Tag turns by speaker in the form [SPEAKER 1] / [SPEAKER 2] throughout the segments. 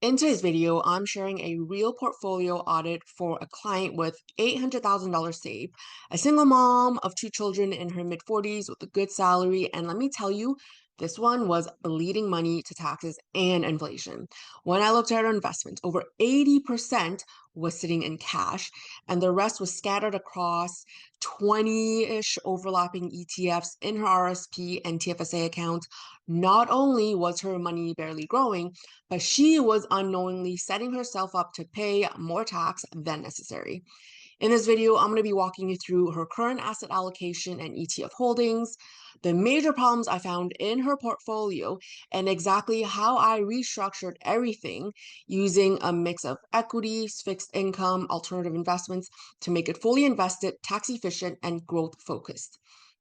[SPEAKER 1] In today's video, I'm sharing a real portfolio audit for a client with $800,000 saved, a single mom of two children in her mid-40s with a good salary. And let me tell you, this one was bleeding money to taxes and inflation. When I looked at her investments, over 80% was sitting in cash, and the rest was scattered across 20-ish overlapping ETFs in her RSP and TFSA accounts. Not only was her money barely growing, but she was unknowingly setting herself up to pay more tax than necessary. In this video, I'm going to be walking you through her current asset allocation and ETF holdings, the major problems I found in her portfolio, and exactly how I restructured everything using a mix of equities, fixed income, alternative investments to make it fully invested, tax efficient, and growth focused.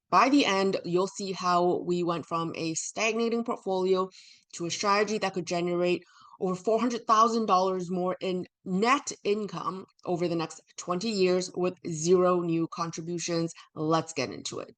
[SPEAKER 1] By the end, you'll see how we went from a stagnating portfolio to a strategy that could generate over $400,000 more in net income over the next 20 years with zero new contributions. Let's get into it.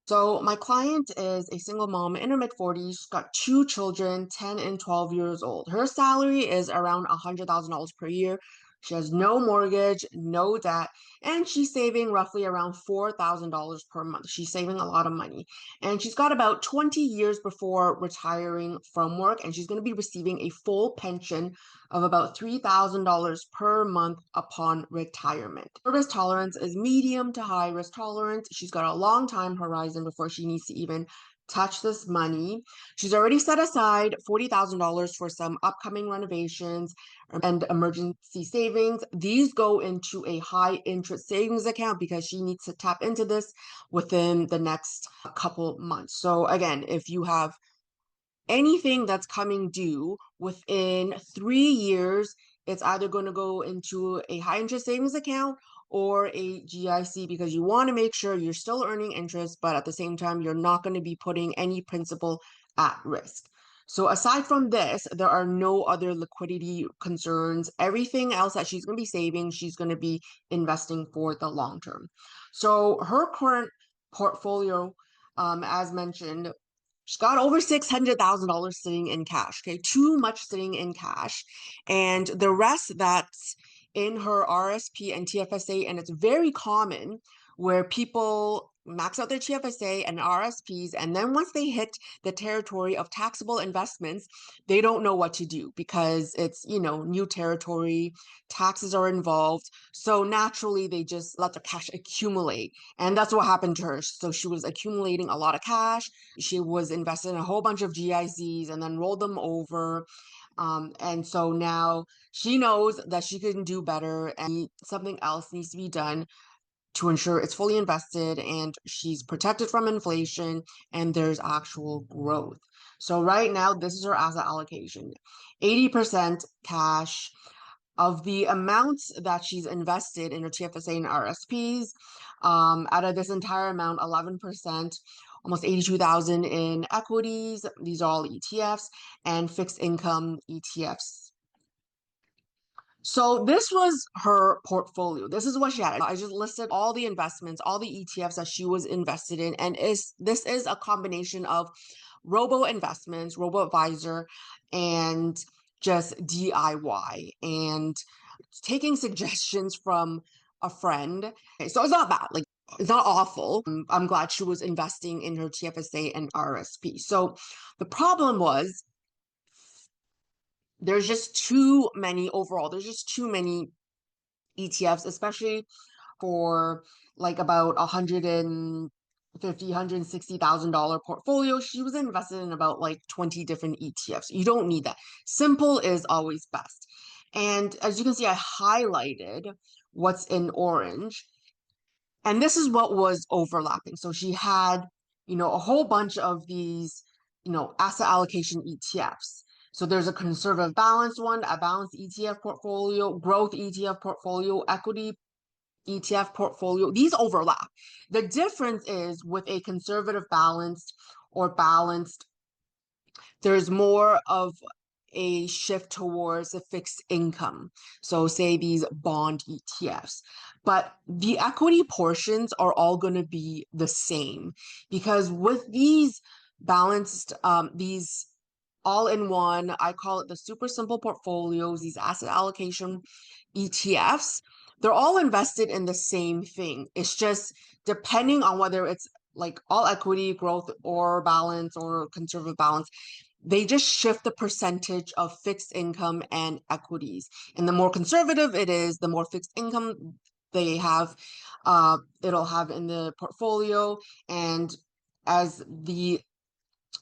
[SPEAKER 1] So my client is a single mom in her mid-40s. She's got two children, 10 and 12 years old. Her salary is around $100,000 per year. She has no mortgage, no debt, and she's saving roughly around $4,000 per month. She's saving a lot of money. And she's got about 20 years before retiring from work, and she's going to be receiving a full pension of about $3,000 per month upon retirement. Her risk tolerance is medium to high risk tolerance. She's got a long time horizon before she needs to even touch this money. She's already set aside $40,000 for some upcoming renovations and emergency savings. These go into a high interest savings account because she needs to tap into this within the next couple months. So again, if you have anything that's coming due within 3 years, it's either going to go into a high interest savings account or a GIC because you want to make sure you're still earning interest, but at the same time, you're not going to be putting any principal at risk. So aside from this, there are no other liquidity concerns. Everything else that she's going to be saving, she's going to be investing for the long term. So her current portfolio, as mentioned, she's got over $600,000 sitting in cash. Okay, too much sitting in cash. And the rest that's in her RSP and TFSA, and it's very common where people max out their TFSA and RSPs, and then once they hit the territory of taxable investments, they don't know what to do because it's, new territory, taxes are involved. So naturally, they just let their cash accumulate. And that's what happened to her. So she was accumulating a lot of cash. She was invested in a whole bunch of GICs and then rolled them over. And so now she knows that she can do better and something else needs to be done to ensure it's fully invested and she's protected from inflation and there's actual growth. So right now, this is her asset allocation. 80% cash of the amounts that she's invested in her TFSA and RSPs. Out of this entire amount, 11%, almost 82,000 in equities. These are all ETFs and fixed income ETFs. So this was her portfolio. This is what she had. I just listed all the investments, all the ETFs that she was invested in, and this is a combination of robo investments, robo advisor, and just DIY and taking suggestions from a friend. Okay, so it's not bad. Like it's not awful. I'm glad she was investing in her TFSA and RSP. So the problem was there's just too many overall. There's just too many ETFs, especially for like about 150, $160,000 portfolio. She was invested in about like 20 different ETFs. You don't need that. Simple is always best. And as you can see, I highlighted what's in orange. And this is what was overlapping. So she had, a whole bunch of these, asset allocation ETFs. So there's a conservative balanced one, a balanced ETF portfolio, growth ETF portfolio, equity ETF portfolio, these overlap. The difference is with a conservative balanced or balanced, there's more of a shift towards a fixed income. So, say these bond ETFs. But the equity portions are all going to be the same because with these balanced, these all in one, I call it the super simple portfolios, these asset allocation ETFs, they're all invested in the same thing. It's just depending on whether it's like all equity growth or balance or conservative balance, they just shift the percentage of fixed income and equities. And the more conservative it is, the more fixed income they have, it'll have in the portfolio. And as the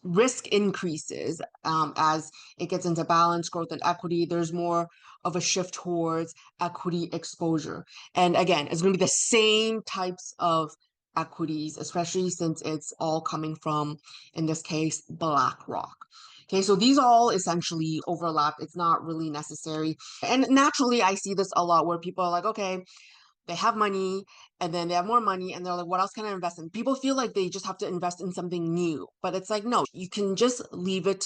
[SPEAKER 1] risk increases, as it gets into balance, growth, and equity, there's more of a shift towards equity exposure. And again, it's going to be the same types of equities, especially since it's all coming from, in this case, BlackRock. Okay, so these all essentially overlap. It's not really necessary. And naturally, I see this a lot where people are like, okay, they have money and then they have more money and they're like, what else can I invest in? People feel like they just have to invest in something new, but it's like, no, you can just leave it,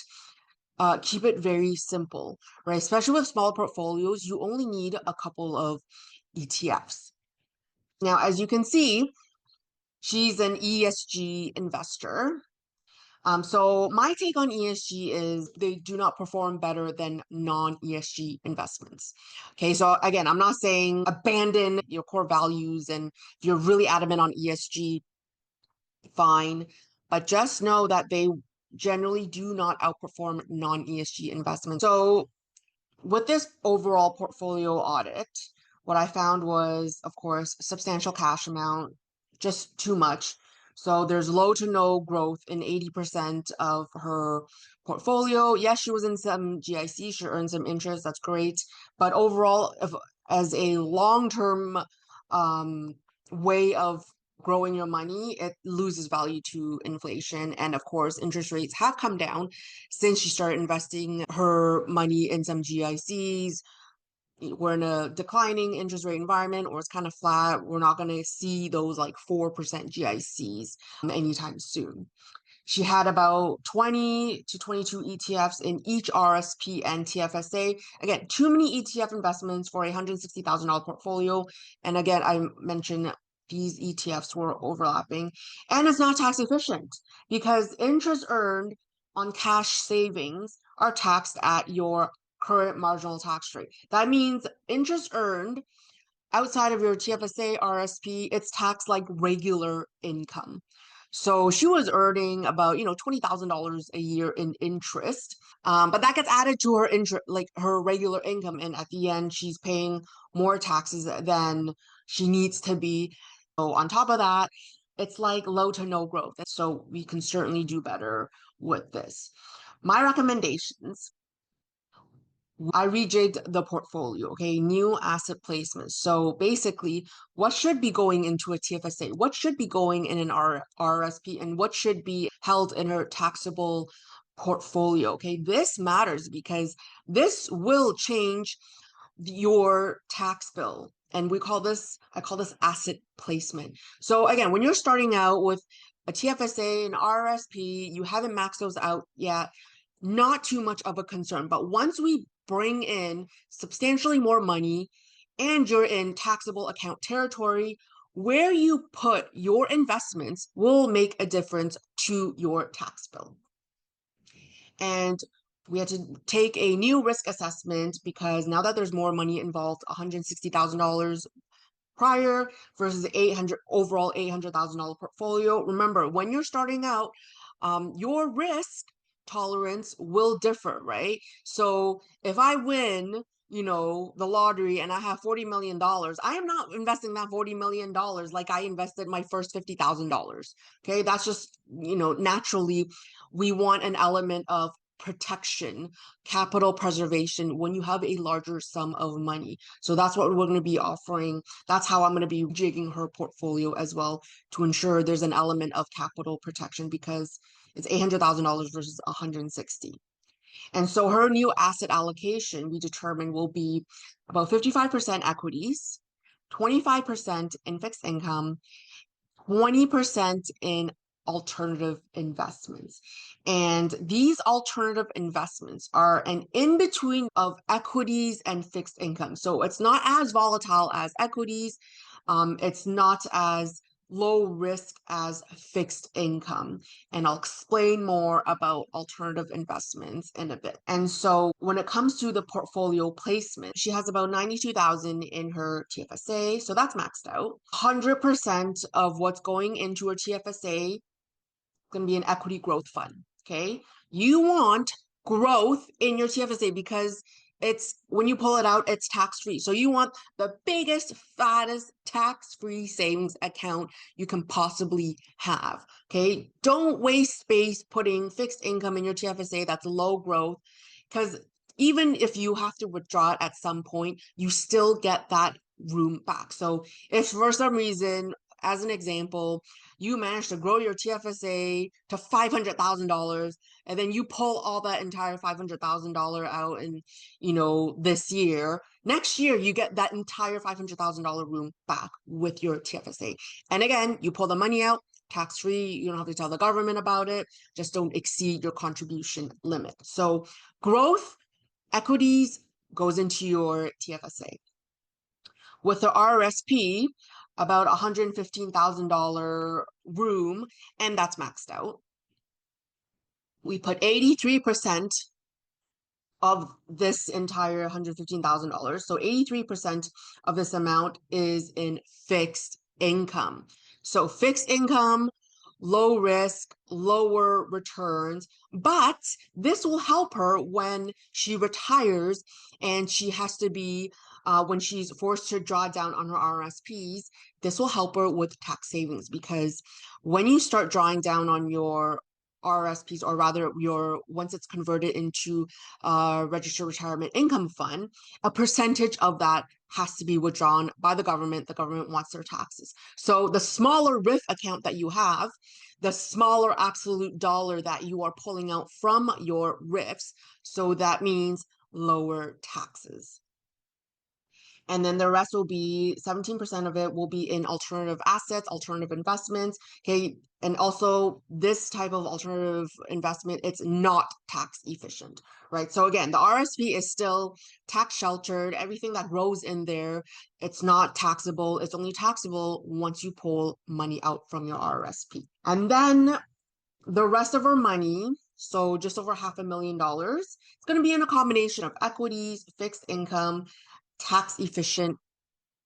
[SPEAKER 1] keep it very simple, right? Especially with small portfolios, you only need a couple of ETFs. Now, as you can see, she's an ESG investor. So my take on ESG is they do not perform better than non-ESG investments. Okay, so again, I'm not saying abandon your core values and if you're really adamant on ESG, fine, but just know that they generally do not outperform non-ESG investments. So with this overall portfolio audit, what I found was, of course, substantial cash amount, just too much. So there's low to no growth in 80% of her portfolio. Yes, she was in some GIC, she earned some interest, that's great. But overall, if, as a long-term um, way of growing your money, it loses value to inflation. And of course, interest rates have come down since she started investing her money in some GICs. We're in a declining interest rate environment or it's kind of flat. We're not going to see those like 4% GICs anytime soon. She had about 20 to 22 ETFs in each RSP and TFSA. Again, too many ETF investments for a $160,000 portfolio. And again, I mentioned these ETFs were overlapping. And it's not tax efficient because interest earned on cash savings are taxed at your current marginal tax rate. That means interest earned outside of your TFSA, RSP, it's taxed like regular income. So she was earning about, $20,000 a year in interest. But that gets added to her interest, like her regular income. And at the end, she's paying more taxes than she needs to be. So on top of that, it's like low to no growth. So we can certainly do better with this. My recommendations, I rejigged the portfolio, okay? New asset placements. So basically, what should be going into a TFSA? What should be going in an RSP? And what should be held in her taxable portfolio? Okay, this matters because this will change your tax bill. And I call this asset placement. So again, when you're starting out with a TFSA, an RSP, you haven't maxed those out yet, not too much of a concern. But once we bring in substantially more money and you're in taxable account territory, where you put your investments will make a difference to your tax bill. And we had to take a new risk assessment because now that there's more money involved, $160,000 prior versus 800 overall $800,000 portfolio. Remember, when you're starting out, your risk tolerance will differ, right? So if I win, the lottery and I have $40 million, I am not investing that $40 million like I invested my first $50,000. Okay, that's just, naturally we want an element of protection, capital preservation when you have a larger sum of money. So that's what we're going to be offering. That's how I'm going to be jigging her portfolio as well to ensure there's an element of capital protection because it's $800,000 versus 160. And so her new asset allocation we determined will be about 55% equities, 25% in fixed income, 20% in alternative investments. And these alternative investments are an in between of equities and fixed income. So it's not as volatile as equities. It's not as low risk as fixed income. And I'll explain more about alternative investments in a bit. And so when it comes to the portfolio placement, she has about 92,000 in her TFSA. So that's maxed out. 100% of what's going into her TFSA going to be an equity growth fund. Okay. You want growth in your TFSA because it's when you pull it out, it's tax free. So you want the biggest, fattest tax free savings account you can possibly have. Okay. Don't waste space putting fixed income in your TFSA that's low growth because even if you have to withdraw it at some point, you still get that room back. So if for some reason, as an example, you manage to grow your TFSA to $500,000 and then you pull all that entire $500,000 out in, this year, next year you get that entire $500,000 room back with your TFSA. And again, you pull the money out, tax free, you don't have to tell the government about it, just don't exceed your contribution limit. So growth, equities goes into your TFSA. With the RRSP, about $115,000 room, and that's maxed out. We put 83% of this entire $115,000. So 83% of this amount is in fixed income. So fixed income, low risk, lower returns, but this will help her when she retires and she has to be, when she's forced to draw down on her RSPs, this will help her with tax savings because when you start drawing down on your RSPs, or rather once it's converted into a registered retirement income fund, a percentage of that has to be withdrawn by the government. The government wants their taxes. So the smaller RIF account that you have, the smaller absolute dollar that you are pulling out from your RIFs. So that means lower taxes. And then the rest will be 17% of it will be in alternative assets, alternative investments. Okay. And also this type of alternative investment, it's not tax efficient, right? So again, the RSP is still tax sheltered. Everything that grows in there, it's not taxable. It's only taxable once you pull money out from your RSP. And then the rest of our money, so just over $500,000, it's going to be in a combination of equities, fixed income, tax efficient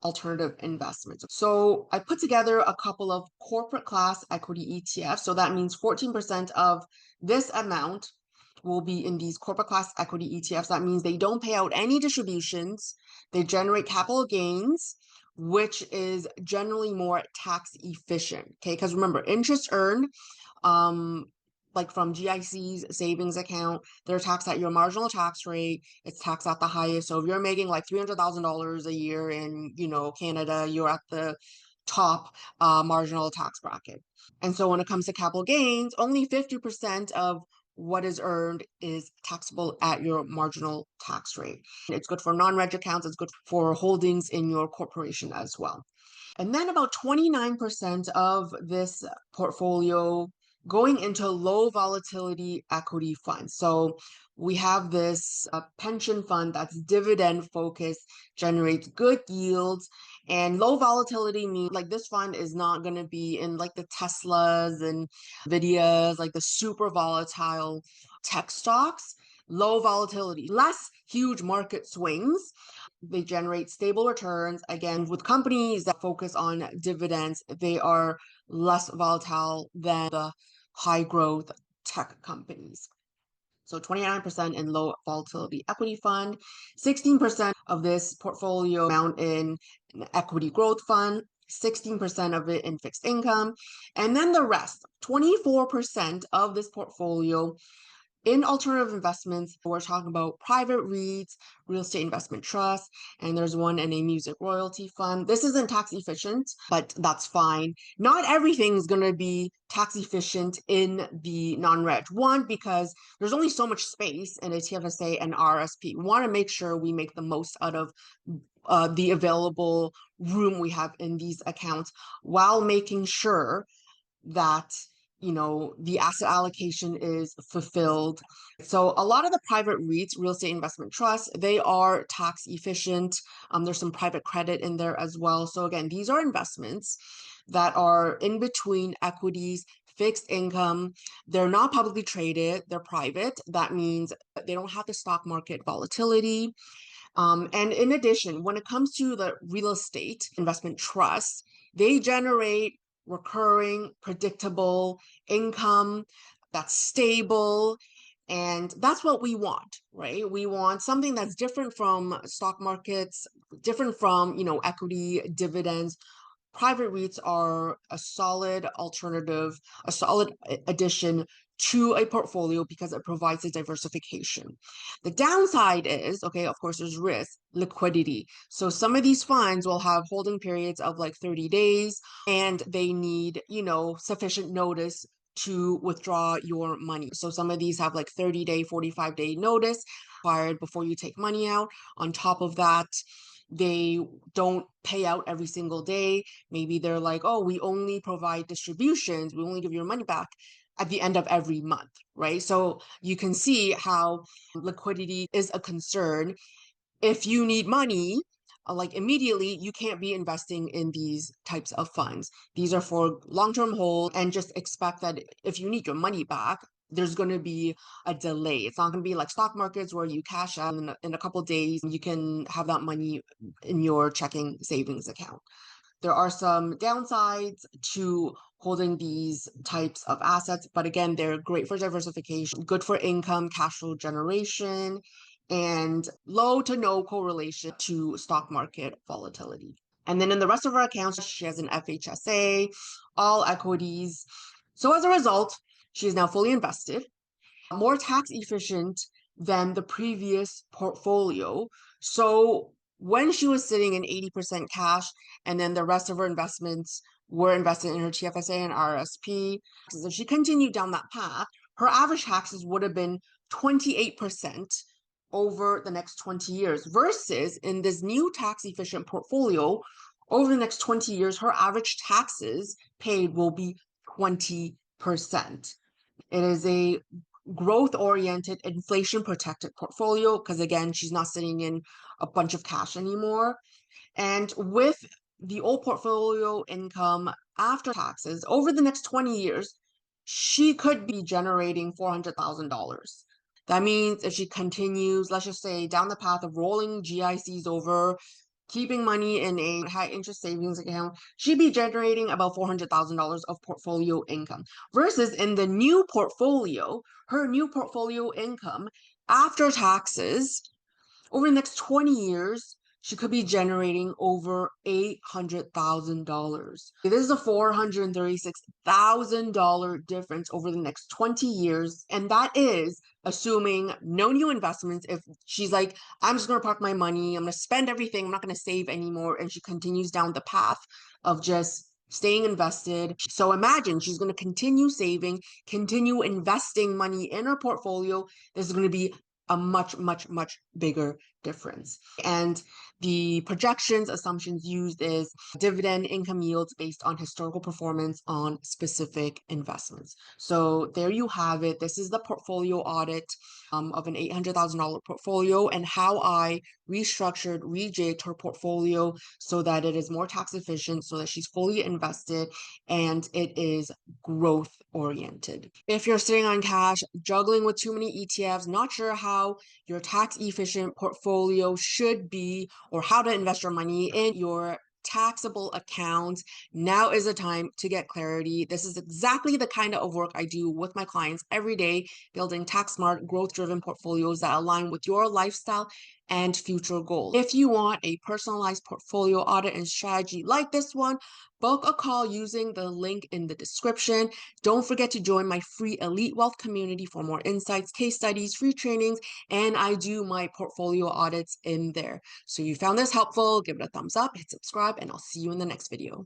[SPEAKER 1] alternative investments. So I put together a couple of corporate class equity ETFs. So that means 14% of this amount will be in these corporate class equity ETFs. That means they don't pay out any distributions. They generate capital gains, which is generally more tax efficient. Okay, because remember, interest earned, like from GIC's savings account, they're taxed at your marginal tax rate. It's taxed at the highest. So if you're making like $300,000 a year in, Canada, you're at the top marginal tax bracket. And so when it comes to capital gains, only 50% of what is earned is taxable at your marginal tax rate. It's good for non-reg accounts. It's good for holdings in your corporation as well. And then about 29% of this portfolio going into low volatility equity funds. So we have this pension fund that's dividend focused, generates good yields, and low volatility means like this fund is not going to be in like the Teslas and Nvidias, like the super volatile tech stocks. Low volatility, less huge market swings. They generate stable returns. Again, with companies that focus on dividends, they are less volatile than the high growth tech companies. So 29% in low volatility equity fund, 16% of this portfolio amount in an equity growth fund, 16% of it in fixed income, and then the rest, 24% of this portfolio In alternative investments, we're talking about private REITs, real estate investment trusts, and there's one in a music royalty fund. This isn't tax efficient, but that's fine. Not everything is going to be tax efficient in the non-reg. One, because there's only so much space in a TFSA and RSP. We want to make sure we make the most out of the available room we have in these accounts while making sure that the asset allocation is fulfilled. So a lot of the private REITs, real estate investment trusts, they are tax efficient. There's some private credit in there as well. So again, these are investments that are in between equities, fixed income. They're not publicly traded, they're private. That means they don't have the stock market volatility. And in addition, when it comes to the real estate investment trusts, they generate recurring, predictable income that's stable. And that's what we want, right? We want something that's different from stock markets, different from, equity dividends. Private REITs are a solid alternative, a solid addition to a portfolio because it provides a diversification. The downside is, okay, of course, there's risk, liquidity. So some of these funds will have holding periods of like 30 days and they need, sufficient notice to withdraw your money. So some of these have like 30-day, 45-day notice required before you take money out. On top of that, they don't pay out every single day. Maybe they're like, oh, we only provide distributions, we only give your money back at the end of every month, right? So you can see how liquidity is a concern. If you need money, like immediately, you can't be investing in these types of funds. These are for long-term hold, and just expect that if you need your money back, there's going to be a delay. It's not going to be like stock markets where you cash out in a couple of days, you can have that money in your checking savings account. There are some downsides to holding these types of assets, but again, they're great for diversification, good for income, cash flow generation, and low to no correlation to stock market volatility. And then in the rest of her accounts, she has an FHSA, all equities. So as a result, she is now fully invested, more tax efficient than the previous portfolio. So when she was sitting in 80% cash and then the rest of her investments were invested in her TFSA and RSP, if she continued down that path, her average taxes would have been 28% over the next 20 years versus in this new tax efficient portfolio, over the next 20 years, her average taxes paid will be 20%. It is a growth oriented, inflation protected portfolio because, again, she's not sitting in a bunch of cash anymore. And with the old portfolio income after taxes over the next 20 years, she could be generating $400,000. That means if she continues, let's just say, down the path of rolling GICs over, keeping money in a high interest savings account, she'd be generating about $400,000 of portfolio income. Versus in the new portfolio, her new portfolio income after taxes over the next 20 years, she could be generating over $800,000. This is a $436,000 difference over the next 20 years. And that is assuming no new investments. If she's like, I'm just going to park my money, I'm going to spend everything, I'm not going to save anymore. And she continues down the path of just staying invested. So imagine she's going to continue saving, continue investing money in her portfolio. This is going to be a much, much, much bigger difference. And the projections assumptions used is dividend income yields based on historical performance on specific investments. So there you have it. This is the portfolio audit of an $800,000 portfolio and how I restructured, rejigged her portfolio so that it is more tax efficient, so that she's fully invested and it is growth oriented. If you're sitting on cash, juggling with too many ETFs, not sure how your tax efficient portfolio should be or how to invest your money in your taxable accounts, now is the time to get clarity. This is exactly the kind of work I do with my clients every day, building tax smart, growth driven portfolios that align with your lifestyle and future goals. If you want a personalized portfolio audit and strategy like this one, book a call using the link in the description. Don't forget to join my free Elite Wealth community for more insights, case studies, free trainings, and I do my portfolio audits in there. So you found this helpful, give it a thumbs up, hit subscribe, and I'll see you in the next video.